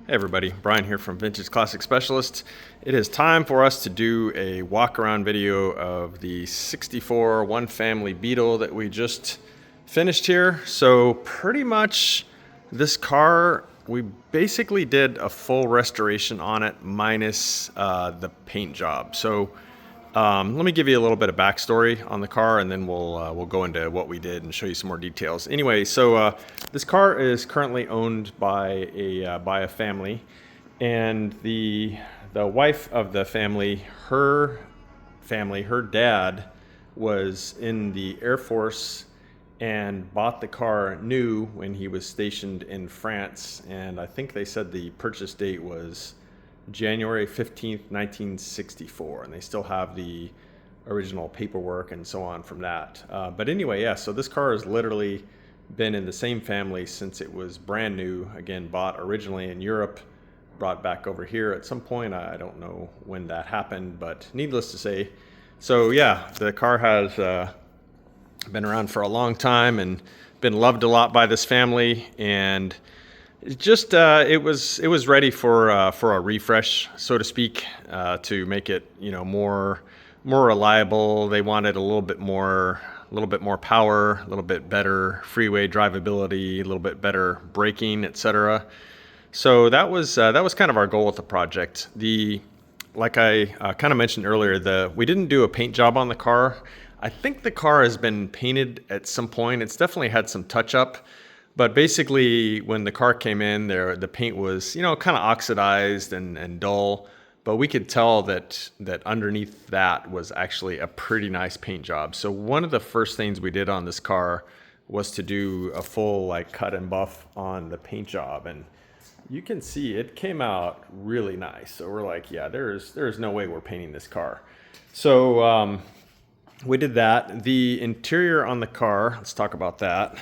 Hey everybody, Brian here from Vintage Classic Specialists. It is time for us to do a walk around video of the 64 one family Beetle that we just finished here. So pretty much this car, we basically did a full restoration on it minus the paint job. So let me give you a little bit of backstory on the car, and then we'll go into what we did and show you some more details. Anyway, so this car is currently owned by a family, and the wife of the family, her dad was in the Air Force and bought the car new when he was stationed in France, and I think they said the purchase date was January 15th, 1964, and they still have the original paperwork and so on from that. But anyway, yeah, so this car has literally been in the same family since it was brand new. Again, bought originally in Europe, brought back over here at some point. I don't know when that happened, but needless to say, so yeah, the car has been around for a long time and been loved a lot by this family, and it was ready for a refresh, so to speak, to make it more reliable. They wanted a little bit more power, a little bit better freeway drivability, a little bit better braking, etc. So that was kind of our goal with the project. Like I kind of mentioned earlier, we didn't do a paint job on the car. I think the car has been painted at some point. It's definitely had some touch up. But basically, when the car came in, the paint was, kind of oxidized and dull. But we could tell that underneath that was actually a pretty nice paint job. So one of the first things we did on this car was to do a full cut and buff on the paint job, and you can see it came out really nice. So we're like, yeah, there's no way we're painting this car. So we did that. The interior on the car, let's talk about that.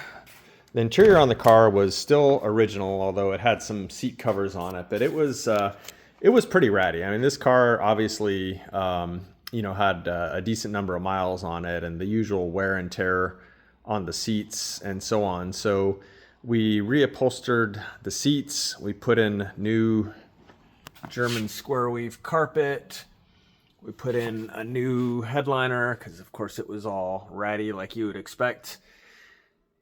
The interior on the car was still original, although it had some seat covers on it, but it was pretty ratty. I mean, this car obviously, had a decent number of miles on it and the usual wear and tear on the seats and so on. So we reupholstered the seats. We put in new German square weave carpet. We put in a new headliner because, of course, it was all ratty like you would expect.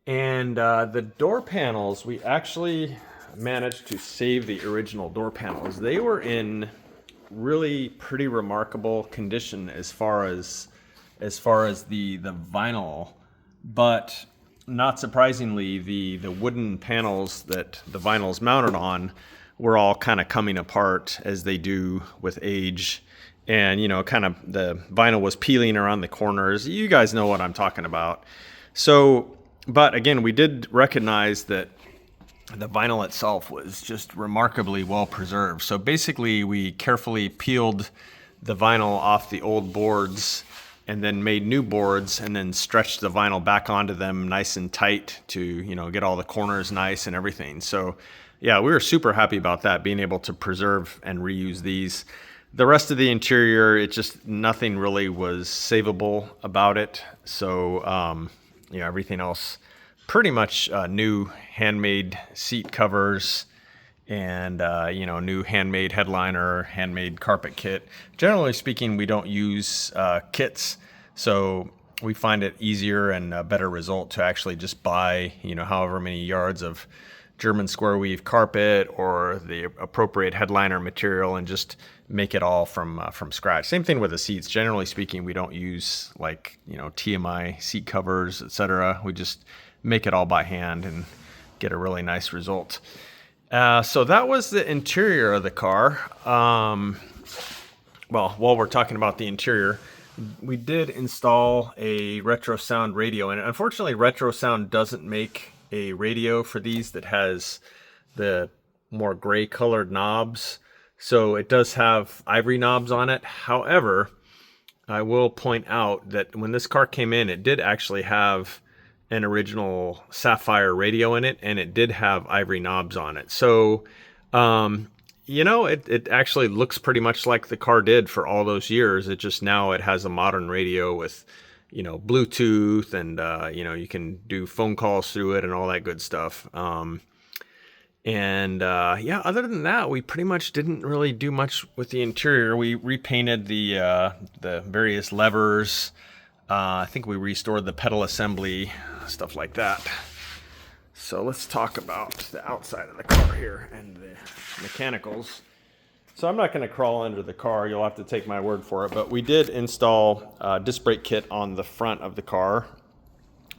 And the door panels, we actually managed to save the original door panels. They were in really pretty remarkable condition as far as the vinyl, but not surprisingly, the wooden panels that the vinyl's mounted on were all kind of coming apart as they do with age. And, kind of the vinyl was peeling around the corners. You guys know what I'm talking about. So, but again, we did recognize that the vinyl itself was just remarkably well preserved. So basically, we carefully peeled the vinyl off the old boards and then made new boards and then stretched the vinyl back onto them nice and tight to, get all the corners nice and everything. So yeah, we were super happy about that, being able to preserve and reuse these. The rest of the interior, nothing really was savable about it. So, everything else pretty much new handmade seat covers and, new handmade headliner, handmade carpet kit. Generally speaking, we don't use kits, so we find it easier and a better result to actually just buy, however many yards of German square weave carpet or the appropriate headliner material and just make it all from scratch. Same thing with the seats. Generally speaking, we don't use TMI seat covers, etc. We just make it all by hand and get a really nice result. So that was the interior of the car. Well, while we're talking about the interior, we did install a retro sound radio, and unfortunately retro sound doesn't make a radio for these that has the more gray colored knobs. So it does have ivory knobs on it. However, I will point out that when this car came in, it did actually have an original sapphire radio in it, and it did have ivory knobs on it. So, it actually looks pretty much like the car did for all those years. It just now it has a modern radio with Bluetooth and, you can do phone calls through it and all that good stuff. And yeah, other than that, we pretty much didn't really do much with the interior. We repainted the various levers. I think we restored the pedal assembly, stuff like that. So let's talk about the outside of the car here and the mechanicals. So I'm not going to crawl under the car. You'll have to take my word for it. But we did install a disc brake kit on the front of the car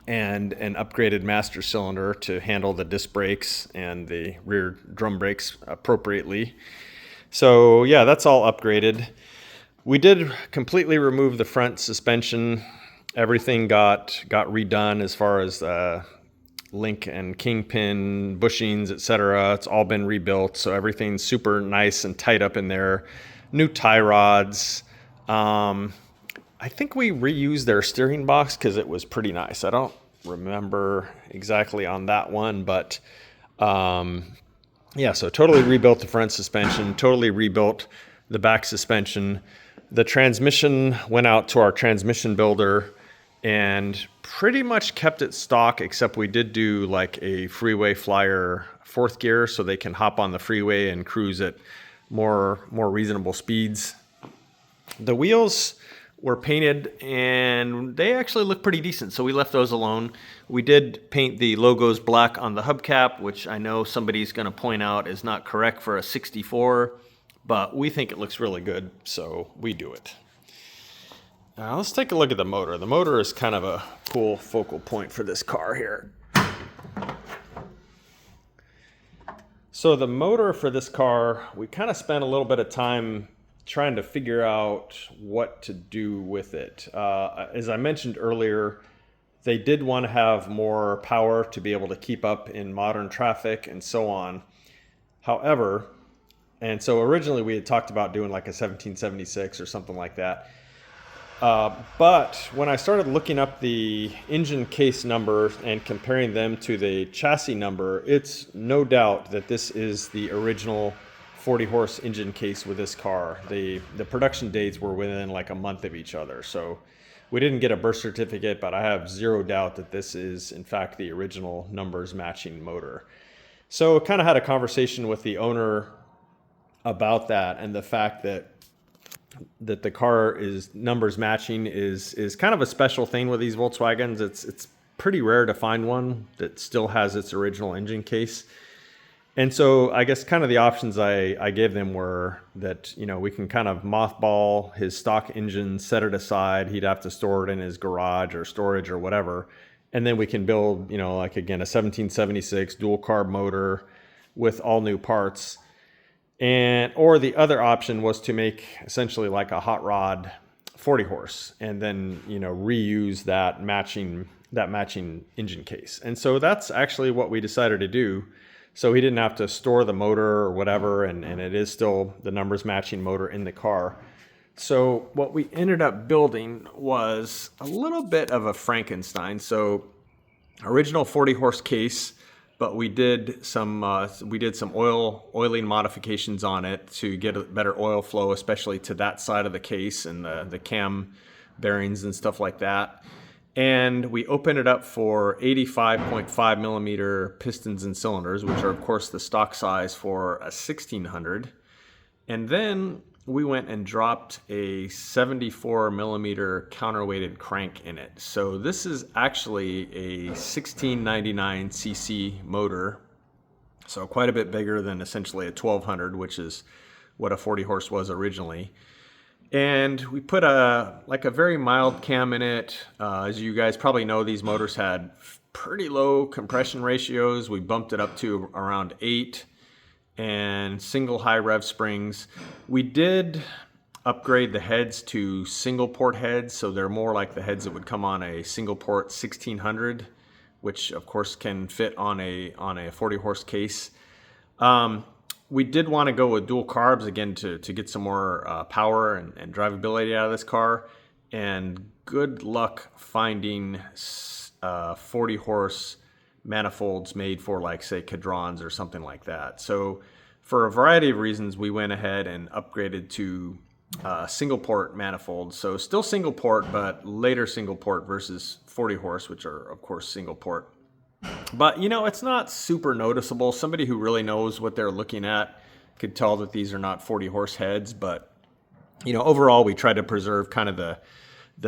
and an upgraded master cylinder to handle the disc brakes and the rear drum brakes appropriately. So yeah, that's all upgraded. We did completely remove the front suspension. Everything got redone as far as link and kingpin bushings, etc. It's all been rebuilt, so everything's super nice and tight up in there. New tie rods. I think we reused their steering box because it was pretty nice. I don't remember exactly on that one, but yeah, so totally rebuilt the front suspension, totally rebuilt the back suspension. The transmission went out to our transmission builder and pretty much kept it stock, except we did do like a freeway flyer fourth gear so they can hop on the freeway and cruise at more reasonable speeds. The wheels were painted and they actually look pretty decent, so we left those alone. We did paint the logos black on the hubcap, which I know somebody's going to point out is not correct for a 64, but we think it looks really good, so we do it. Now let's take a look at the motor. The motor is kind of a cool focal point for this car here. So the motor for this car, we kind of spent a little bit of time trying to figure out what to do with it. As I mentioned earlier, they did want to have more power to be able to keep up in modern traffic and so on. However, and so originally we had talked about doing like a 1776 or something like that. But when I started looking up the engine case number and comparing them to the chassis number, it's no doubt that this is the original 40 horse engine case with this car. The production dates were within like a month of each other. So we didn't get a birth certificate, but I have zero doubt that this is in fact the original numbers matching motor. So kind of had a conversation with the owner about that, and the fact that the car is numbers matching is kind of a special thing with these Volkswagens. It's pretty rare to find one that still has its original engine case. And so I guess kind of the options I gave them were that, you know, we can kind of mothball his stock engine, set it aside. He'd have to store it in his garage or storage or whatever. And then we can build, you know, like again, a 1776 dual carb motor with all new parts. Or the other option was to make essentially like a hot rod 40 horse and then, you know, reuse that matching engine case. And so that's actually what we decided to do. So he didn't have to store the motor or whatever, and it is still the numbers matching motor in the car. So what we ended up building was a little bit of a Frankenstein. So original 40 horse case, but we did some oiling modifications on it to get a better oil flow, especially to that side of the case and the cam bearings and stuff like that. And we opened it up for 85.5 millimeter pistons and cylinders, which are of course the stock size for a 1600. And then we went and dropped a 74 millimeter counterweighted crank in it. So this is actually a 1699 cc motor. So quite a bit bigger than essentially a 1200, which is what a 40 horse was originally. And we put a very mild cam in it. As you guys probably know, these motors had pretty low compression ratios. We bumped it up to around 8 and single high rev springs. We did upgrade the heads to single port heads, so they're more like the heads that would come on a single port 1600, which of course can fit on a 40 horse case. We did want to go with dual carbs again to get some more power and drivability out of this car. And good luck finding 40 horse manifolds made for like say Cadrons or something like that. So for a variety of reasons, we went ahead and upgraded to single port manifolds. So still single port, but later single port versus 40 horse, which are of course single port. But, you know, it's not super noticeable. Somebody who really knows what they're looking at could tell that these are not 40 horse heads. But, you know, overall, we try to preserve kind of the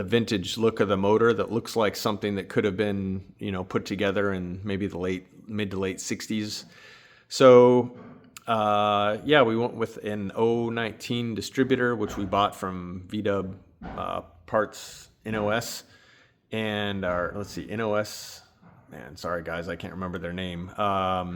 vintage look of the motor that looks like something that could have been, you know, put together in maybe the mid to late 60s. So, yeah, we went with an 019 distributor, which we bought from VW Parts NOS. And our, let's see, NOS, man, sorry guys, I can't remember their name. NOS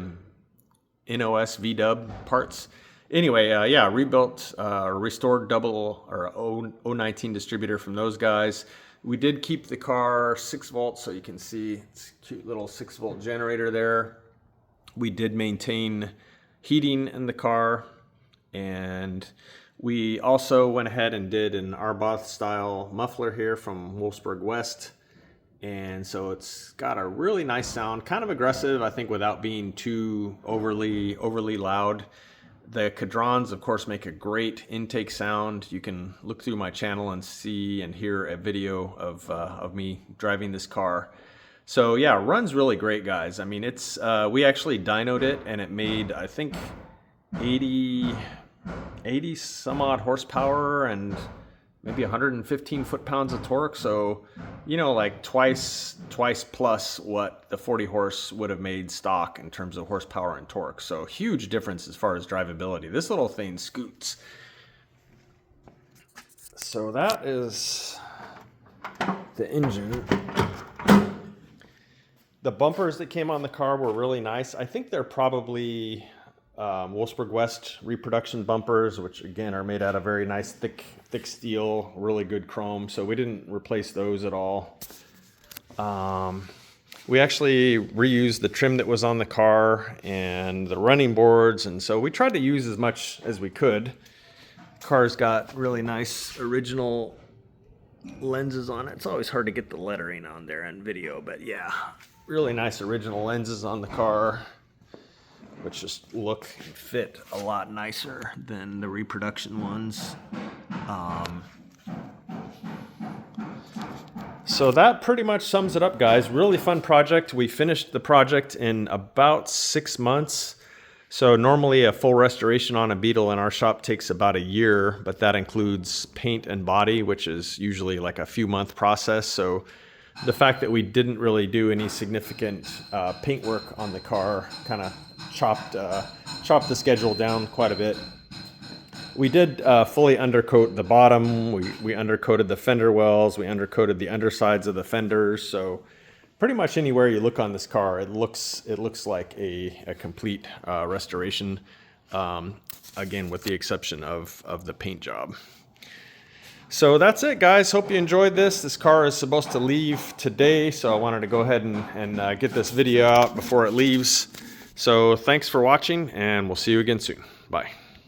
VW Parts. Anyway, yeah, rebuilt or restored 019 distributor from those guys. We did keep the car 6 volts, so you can see it's a cute little 6-volt generator there. We did maintain heating in the car, and we also went ahead and did an Arboth style muffler here from Wolfsburg West. And so it's got a really nice sound, kind of aggressive, I think, without being too overly loud. The Cadrons, of course, make a great intake sound. You can look through my channel and see and hear a video of me driving this car. So yeah, runs really great, guys. I mean, it's we actually dynoed it, and it made, I think, 80 some odd horsepower and maybe 115 foot-pounds of torque. So, you know, like twice plus what the 40 horse would have made stock in terms of horsepower and torque. So huge difference as far as drivability. This little thing scoots. So that is the engine. The bumpers that came on the car were really nice. I think they're probably Wolfsburg West reproduction bumpers, which again are made out of very nice thick steel, really good chrome. So we didn't replace those at all. We actually reused the trim that was on the car and the running boards, and so we tried to use as much as we could. The car's got really nice original lenses on it. It's always hard to get the lettering on there in video, but yeah, really nice original lenses on the car, which just look and fit a lot nicer than the reproduction ones. So that pretty much sums it up, guys. Really fun project. We finished the project in about 6 months. So normally a full restoration on a Beetle in our shop takes about a year, but that includes paint and body, which is usually like a few month process. So the fact that we didn't really do any significant paint work on the car kind of chopped the schedule down quite a bit. We did fully undercoat the bottom. We undercoated the fender wells. We undercoated the undersides of the fenders. So pretty much anywhere you look on this car, it looks like a complete restoration. Again, with the exception of the paint job. So that's it, guys. Hope you enjoyed this. This car is supposed to leave today, so I wanted to go ahead and get this video out before it leaves. So thanks for watching, and we'll see you again soon. Bye.